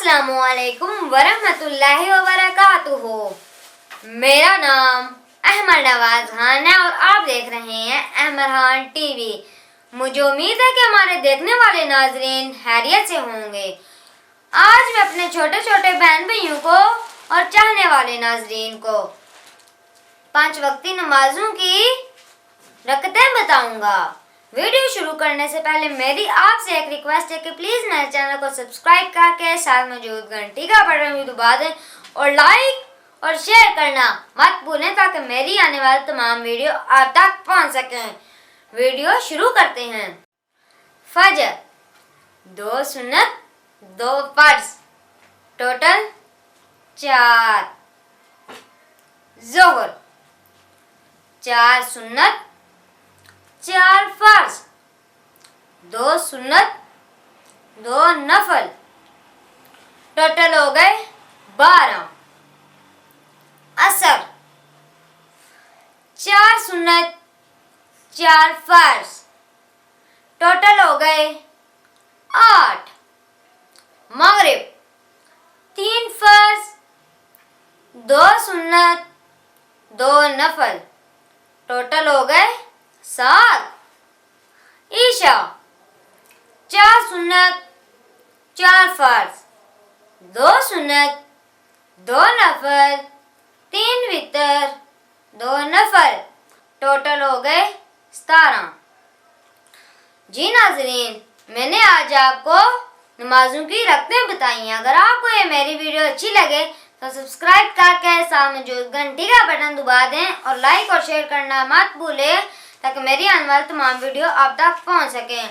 अस्सलामु अलैकुम वरहमतुल्लाहि वबरकातुहू। मेरा नाम अहमद नवाज खान है और आप देख रहे हैं अहमद टीवी। मुझे उम्मीद है कि हमारे देखने वाले नाजरीन खैरियत से होंगे। आज मैं अपने छोटे छोटे बहन भाइयों को और चाहने वाले नाजरीन को 5 वक्ती नमाजों की रकतें बताऊंगा। वीडियो शुरू करने से पहले मेरी आपसे एक रिक्वेस्ट है कि प्लीज़ मेरे चैनल को सब्सक्राइब करके साथ मौजूद घंटी का बटन भी दबा दें और लाइक और शेयर करना मत भूलें ताकि मेरी आने वाली तमाम वीडियो आप तक पहुंच सकें। वीडियो शुरू करते हैं। फजर 2 सुन्नत 2 फर्ज टोटल 4। ज़ोहर 4 सुन्नत 4 फर्ज 2 सुन्नत 2 नफल टोटल हो गए 12। असर 4 सुन्नत 4 फर्ज टोटल हो गए 8। मगरिब 3 फर्ज 2 सुन्नत 2 नफल टोटल हो गए 7। ईशा 4 सुन्नत 4 फर्ज 2 सुन्नत 2 नफल 3 वितर 2 नफल टोटल हो गए 17। जी नाज़रीन, मैंने आज आपको नमाजों की रकतें बताई हैं। अगर आपको ये मेरी वीडियो अच्छी लगे तो सब्सक्राइब करके साथ मौजूद घंटी का बटन दबा दें और लाइक और शेयर करना मत भूलें ताकि मेरी आने वाली तमाम वीडियो आप तक पहुंच सकें।